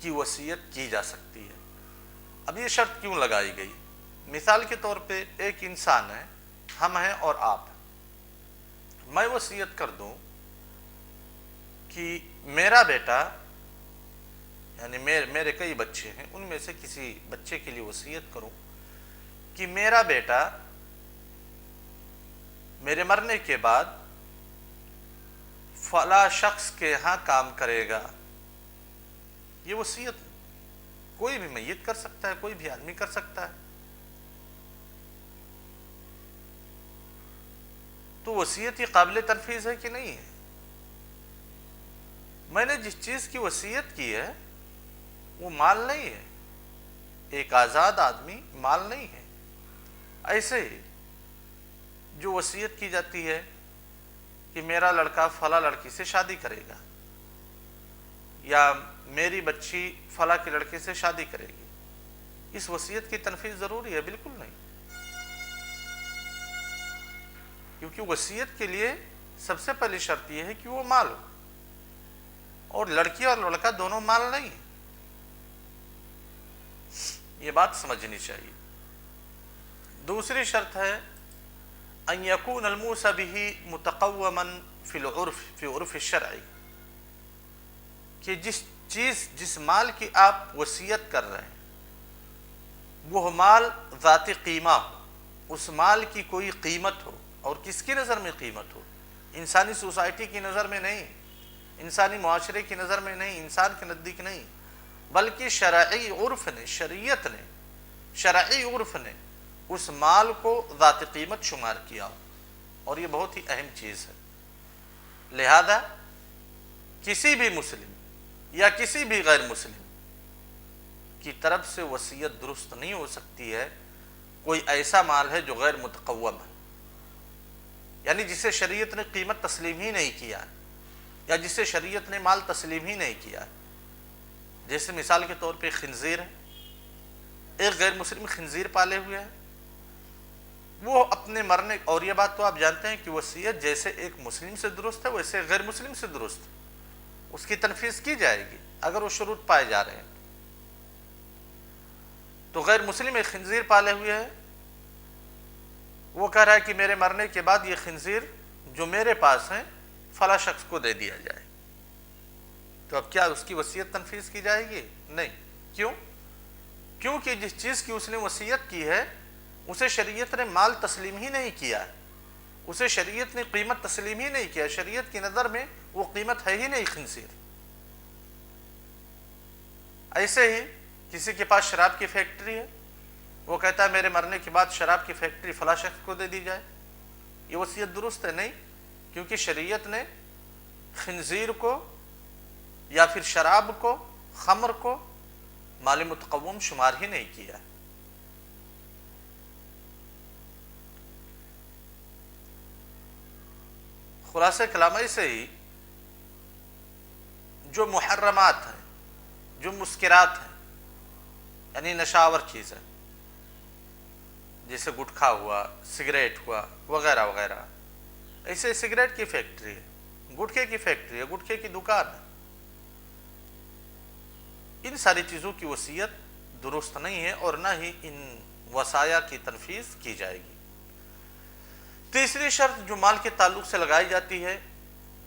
کی وصیت کی جا سکتی ہے۔ اب یہ شرط کیوں لگائی گئی؟ مثال کے طور پہ ایک انسان ہے، ہم ہیں اور آپ ہیں، میں وصیت کر دوں کہ میرا بیٹا، یعنی میرے کئی بچے ہیں، ان میں سے کسی بچے کے لیے وصیت کروں کہ میرا بیٹا میرے مرنے کے بعد فلاں شخص کے ہاں کام کرے گا۔ یہ وصیت کوئی بھی میت کر سکتا ہے، کوئی بھی آدمی کر سکتا ہے۔ تو وصیت یہ قابل تنفیذ ہے کہ نہیں ہے؟ میں نے جس چیز کی وصیت کی ہے وہ مال نہیں ہے، ایک آزاد آدمی مال نہیں ہے۔ ایسے ہی جو وصیت کی جاتی ہے کہ میرا لڑکا فلاں لڑکی سے شادی کرے گا، یا میری بچی فلاں کے لڑکے سے شادی کرے گی، اس وصیت کی تنفیذ ضروری ہے؟ بالکل نہیں، کیونکہ وصیت کے لیے سب سے پہلی شرط یہ ہے کہ وہ مال ہو، اور لڑکی اور لڑکا دونوں مال نہیں ہیں۔ یہ بات سمجھنی چاہیے۔ دوسری شرط ہے ان یکون الموصی بہ متقوما فی العرف، فی عرف الشرعی، کہ جس مال کی آپ وصیت کر رہے ہیں وہ مال ذات قیمہ ہو، اس مال کی کوئی قیمت ہو، اور کس کی نظر میں قیمت ہو؟ انسانی سوسائٹی کی نظر میں نہیں، انسانی معاشرے کی نظر میں نہیں، انسان کے نزدیک نہیں، بلکہ شرعی عرف نے، شریعت نے، شرعی عرف نے اس مال کو ذات قیمت شمار کیا ہو، اور یہ بہت ہی اہم چیز ہے۔ لہذا کسی بھی مسلم یا کسی بھی غیر مسلم کی طرف سے وصیت درست نہیں ہو سکتی ہے کوئی ایسا مال ہے جو غیر متقوم ہے، یعنی جسے شریعت نے قیمت تسلیم ہی نہیں کیا، یا جسے شریعت نے مال تسلیم ہی نہیں کیا۔ جیسے مثال کے طور پہ خنزیر ہے، ایک غیر مسلم خنزیر پالے ہوئے ہے، وہ اپنے مرنے، اور یہ بات تو آپ جانتے ہیں کہ وصیت جیسے ایک مسلم سے درست ہے ویسے غیر مسلم سے درست ہے، اس کی تنفیذ کی جائے گی اگر وہ شروط پائے جا رہے ہیں۔ تو غیر مسلم ایک خنزیر پالے ہوئے ہے، وہ کہہ رہا ہے کہ میرے مرنے کے بعد یہ خنزیر جو میرے پاس ہیں فلاں شخص کو دے دیا جائے، تو اب کیا اس کی وصیت تنفیذ کی جائے گی؟ نہیں۔ کیوں؟ کیونکہ جس چیز کی اس نے وصیت کی ہے اسے شریعت نے مال تسلیم ہی نہیں کیا، اسے شریعت نے قیمت تسلیم ہی نہیں کیا، شریعت کی نظر میں وہ قیمت ہے ہی نہیں خنزیر۔ ایسے ہی کسی کے پاس شراب کی فیکٹری ہے، وہ کہتا ہے میرے مرنے کے بعد شراب کی فیکٹری فلاں شخص کو دے دی جائے، یہ وصیت درست ہے؟ نہیں، کیونکہ شریعت نے خنزیر کو یا پھر شراب کو، خمر کو مال متقوم شمار ہی نہیں کیا۔ خلاصہ کلام سے ہی جو محرمات ہیں، جو مسکرات ہیں، یعنی نشاور چیزیں، جیسے گٹکھا ہوا، سگریٹ ہوا، وغیرہ وغیرہ، ایسے سگریٹ کی فیکٹری ہے، گٹکے کی فیکٹری ہے، گٹکے کی دکان ہے، ان ساری چیزوں کی وصیت درست نہیں ہے، اور نہ ہی ان وصایا کی تنفیذ کی جائے گی۔ تیسری شرط جو مال کے تعلق سے لگائی جاتی ہے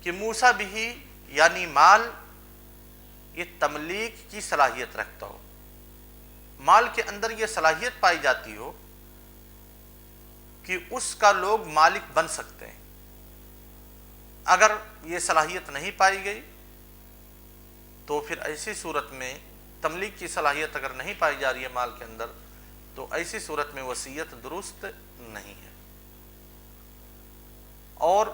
کہ موصی بہ، یعنی مال یہ تملیک کی صلاحیت رکھتا ہو، مال کے اندر یہ صلاحیت پائی جاتی ہو کہ اس کا لوگ مالک بن سکتے ہیں۔ اگر یہ صلاحیت نہیں پائی گئی تو پھر ایسی صورت میں تملیک کی صلاحیت اگر نہیں پائی جا رہی ہے مال کے اندر، تو ایسی صورت میں وصیت درست نہیں ہے۔ اور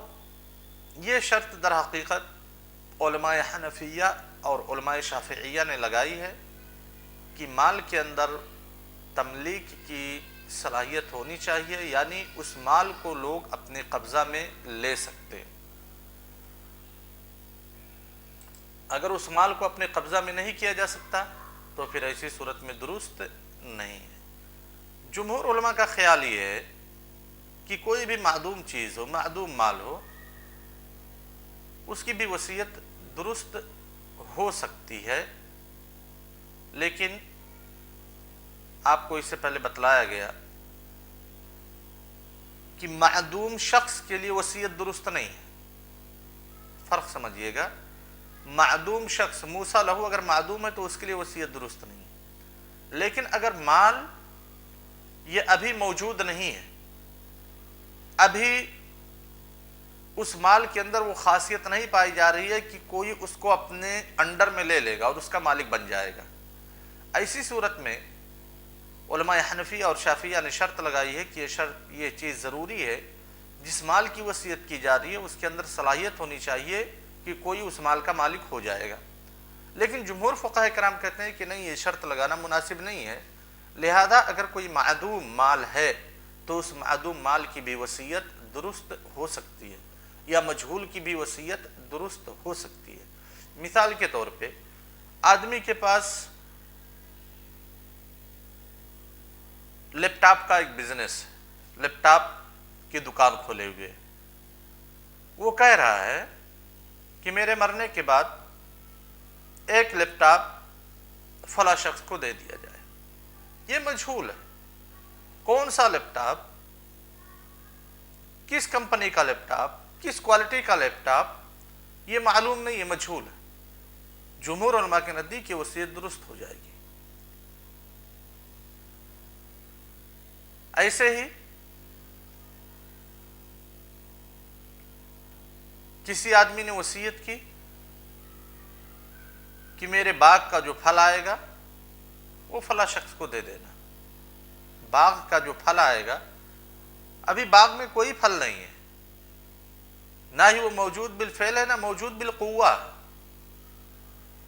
یہ شرط در حقیقت علماء حنفیہ اور علماء شافعیہ نے لگائی ہے کہ مال کے اندر تملیک کی صلاحیت ہونی چاہیے، یعنی اس مال کو لوگ اپنے قبضہ میں لے سکتے ہیں۔ اگر اس مال کو اپنے قبضہ میں نہیں کیا جا سکتا تو پھر ایسی صورت میں درست نہیں ہے۔ جمہور علماء کا خیال یہ ہے کہ کوئی بھی معدوم چیز ہو، معدوم مال ہو، اس کی بھی وصیت درست ہو سکتی ہے، لیکن آپ کو اس سے پہلے بتلایا گیا کہ معدوم شخص کے لیے وصیت درست نہیں ہے. فرق سمجھیے گا. معدوم شخص موسیٰ لہو اگر معدوم ہے تو اس کے لیے وصیت درست نہیں ہے. لیکن اگر مال یہ ابھی موجود نہیں ہے، ابھی اس مال کے اندر وہ خاصیت نہیں پائی جا رہی ہے کہ کوئی اس کو اپنے انڈر میں لے لے گا اور اس کا مالک بن جائے گا، ایسی صورت میں علماء حنفیہ اور شافعیہ نے شرط لگائی ہے کہ یہ چیز ضروری ہے، جس مال کی وصیت کی جا رہی ہے اس کے اندر صلاحیت ہونی چاہیے کہ کوئی اس مال کا مالک ہو جائے گا. لیکن جمہور فقہاء کرام کہتے ہیں کہ نہیں، یہ شرط لگانا مناسب نہیں ہے. لہذا اگر کوئی معدوم مال ہے تو اس معدوم مال کی بھی وصیت درست ہو سکتی ہے، یا مجہول کی بھی وصیت درست ہو سکتی ہے. مثال کے طور پہ آدمی کے پاس لیپ ٹاپ کا ایک بزنس، لیپ ٹاپ کی دکان کھولے ہوئے، وہ کہہ رہا ہے کہ میرے مرنے کے بعد ایک لیپ ٹاپ فلاں شخص کو دے دیا جائے. یہ مجہول ہے. کون سا لیپ ٹاپ، کس کمپنی کا لیپ ٹاپ، کس کوالٹی کا لیپ ٹاپ، یہ معلوم نہیں ہے، مجہول ہے. جمہور علماء کے نزدیک یہ وصیت درست ہو جائے گی. ایسے ہی کسی آدمی نے وصیت کی کہ میرے باغ کا جو پھل آئے گا وہ فلاں شخص کو دے دینا. باغ کا جو پھل آئے گا، ابھی باغ میں کوئی پھل نہیں ہے، نہ ہی وہ موجود بالفعل ہے نہ موجود بالقوہ،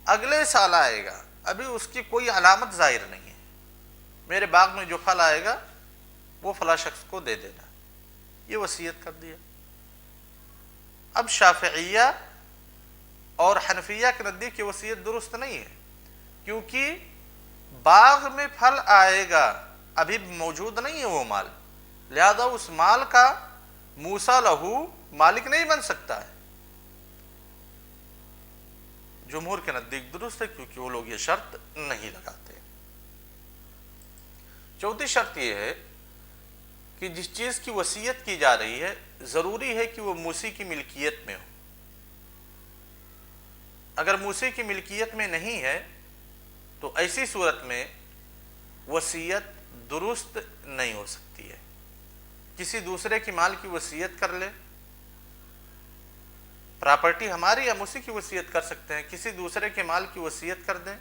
اگلے سال آئے گا، ابھی اس کی کوئی علامت ظاہر نہیں ہے. میرے باغ میں جو پھل آئے گا وہ فلاں شخص کو دے دینا. یہ وصیت کر دیا. اب شافعیہ اور حنفیہ کے نزدیک یہ وصیت درست نہیں ہے، کیونکہ باغ میں پھل آئے گا، ابھی موجود نہیں ہے وہ مال، لہذا اس مال کا موسیٰ لہو مالک نہیں بن سکتا ہے. جمہور کے نزدیک درست ہے کیونکہ وہ لوگ یہ شرط نہیں لگاتے. چوتھی شرط یہ ہے کہ جس چیز کی وصیت کی جا رہی ہے ضروری ہے کہ وہ موصی کی ملکیت میں ہو. اگر موصی کی ملکیت میں نہیں ہے تو ایسی صورت میں وصیت درست نہیں ہو سکتی ہے. کسی دوسرے کی مال کی وصیت کر لے، پراپرٹی ہماری، ہم اسی کی وصیت کر سکتے ہیں. کسی دوسرے کے مال کی وصیت کر دیں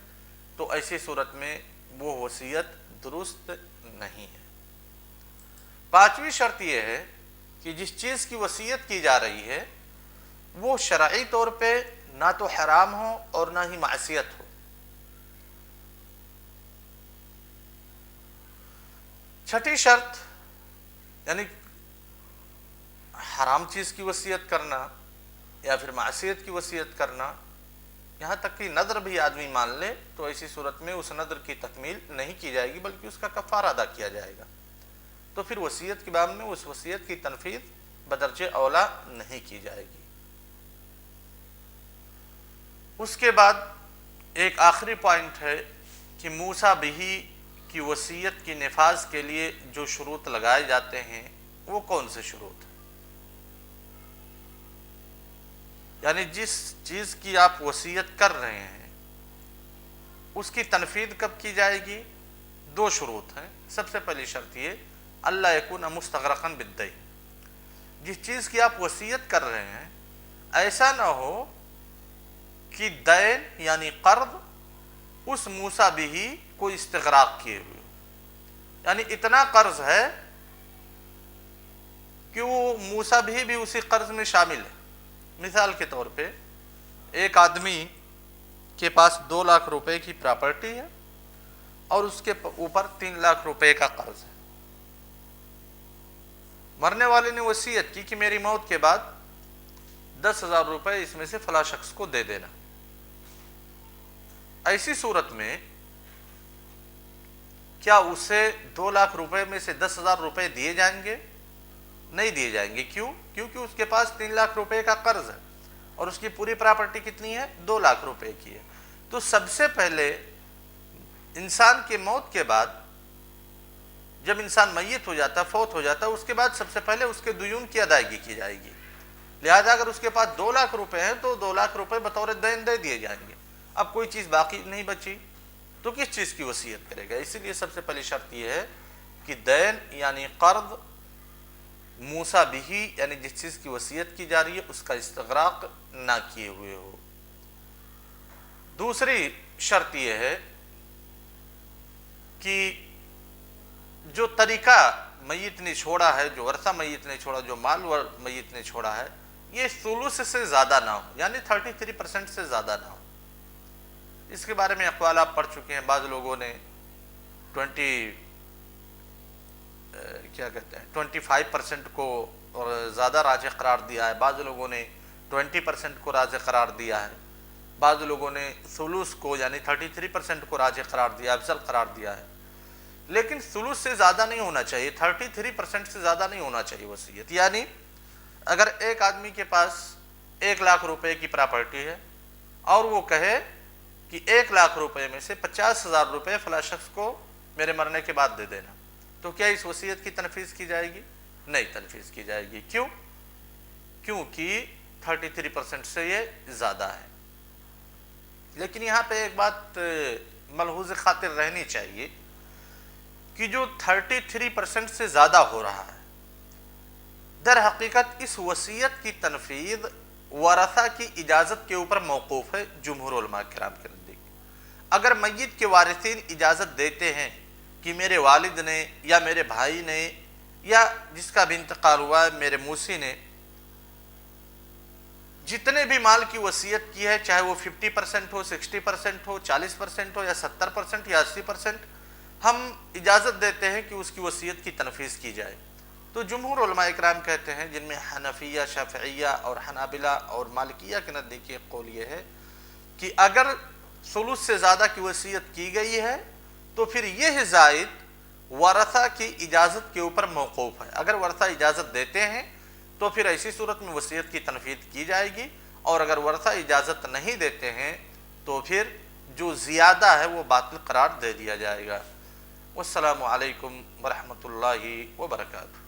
تو ایسی صورت میں وہ وصیت درست نہیں ہے. پانچویں شرط یہ ہے کہ جس چیز کی وصیت کی جا رہی ہے وہ شرعی طور پہ نہ تو حرام ہو اور نہ ہی معصیت ہو. چھٹی شرط یعنی حرام چیز کی وصیت کرنا یا پھر معصیت کی وصیت کرنا، یہاں تک کہ نذر بھی آدمی مان لے تو ایسی صورت میں اس نذر کی تکمیل نہیں کی جائے گی بلکہ اس کا کفارہ ادا کیا جائے گا. تو پھر وصیت کے باب میں اس وصیت کی تنفیذ بدرجہ اولا نہیں کی جائے گی. اس کے بعد ایک آخری پوائنٹ ہے کہ موسیٰ بہی کی وصیت کی نفاذ کے لیے جو شروط لگائے جاتے ہیں وہ کون سے شروط ہیں. یعنی جس چیز کی آپ وصیت کر رہے ہیں اس کی تنفیذ کب کی جائے گی؟ دو شروط ہیں. سب سے پہلی شرط یہ اللہ یکون مستغرقا بالدین. جس چیز کی آپ وصیت کر رہے ہیں ایسا نہ ہو کہ دین یعنی قرض اس موسیٰ بہی کو استغراق کیے ہوئے، یعنی اتنا قرض ہے کہ وہ موسیٰ بہی بھی اسی قرض میں شامل ہے. مثال کے طور پہ ایک آدمی کے پاس 2 لاکھ روپے کی پراپرٹی ہے اور اس کے اوپر 3 لاکھ روپے کا قرض ہے. مرنے والے نے وصیت کی کہ میری موت کے بعد 10,000 روپے اس میں سے فلاں شخص کو دے دینا. ایسی صورت میں کیا اسے 2 لاکھ روپے میں سے 10,000 روپے دیے جائیں گے؟ نہیں دیے جائیں گے. کیوں؟ کیونکہ اس کے پاس 3 لاکھ روپے کا قرض ہے اور اس کی پوری پراپرٹی کتنی ہے؟ 2 لاکھ روپے کی ہے. تو سب سے پہلے انسان کے موت کے بعد جب انسان میت ہو جاتا ہے، فوت ہو جاتا ہے، اس کے بعد سب سے پہلے اس کے دیون کی ادائیگی کی جائے گی۔ لہذا اگر اس کے پاس 2 لاکھ روپے ہیں تو 2 لاکھ روپے بطور دین دے دیے جائیں گے۔ اب کوئی چیز باقی نہیں بچی تو کس چیز کی وصیت کرے گا؟ اسی لیے سب سے پہلی شرط یہ ہے کہ دین یعنی قرض موسیٰ بہی، یعنی جس چیز کی وصیت کی جا رہی ہے اس کا استغراق نہ کیے ہوئے ہو۔ دوسری شرط یہ ہے کہ جو طریقہ میت نے چھوڑا ہے، جو ورثہ میت نے چھوڑا، جو مال میت نے چھوڑا ہے، یہ ثلث سے زیادہ نہ ہو، یعنی 33% سے زیادہ نہ ہو۔ اس کے بارے میں اقوال آپ پڑھ چکے ہیں۔ بعض لوگوں نے 25% کو زیادہ راجح قرار دیا ہے، بعض لوگوں نے 20% کو راجح قرار دیا ہے، بعض لوگوں نے ثلث کو یعنی 33% کو راجح قرار دیا، افضل قرار دیا ہے۔ لیکن ثلث سے زیادہ نہیں ہونا چاہیے، 33% سے زیادہ نہیں ہونا چاہیے وصیت۔ یعنی اگر ایک آدمی کے پاس 1 لاکھ روپے کی پراپرٹی ہے اور وہ کہے کہ 1 لاکھ روپے میں سے 50,000 روپے فلاں شخص کو میرے مرنے کے بعد دے دینا، تو کیا اس وصیت کی تنفیذ کی جائے گی؟ نہیں تنفیذ کی جائے گی۔ کیوں؟ کیونکہ 33% سے یہ زیادہ ہے۔ لیکن یہاں پہ ایک بات ملحوظ خاطر رہنی چاہیے کہ جو 33% سے زیادہ ہو رہا ہے، در حقیقت اس وصیت کی تنفیذ ورثہ کی اجازت کے اوپر موقوف ہے جمہور علماء کرام کے نزدیک۔ اگر میت کے وارثین اجازت دیتے ہیں کہ میرے والد نے یا میرے بھائی نے یا جس کا بھی انتقال ہوا ہے میرے موسی نے جتنے بھی مال کی وصیت کی ہے، چاہے وہ 50% ہو، 60% ہو، 40% ہو یا 70% یا 80%، ہم اجازت دیتے ہیں کہ اس کی وصیت کی تنفیذ کی جائے۔ تو جمہور علماء اکرام کہتے ہیں، جن میں حنفیہ، شافعیہ اور حنابلہ اور مالکیہ کے نزدیک ایک قول یہ ہے کہ اگر ثلث سے زیادہ کی وصیت کی گئی ہے تو پھر یہ زائد ورثہ کی اجازت کے اوپر موقوف ہے۔ اگر ورثہ اجازت دیتے ہیں تو پھر ایسی صورت میں وصیت کی تنفیذ کی جائے گی، اور اگر ورثہ اجازت نہیں دیتے ہیں تو پھر جو زیادہ ہے وہ باطل قرار دے دیا جائے گا۔ والسلام علیکم ورحمۃ اللہ وبرکاتہ۔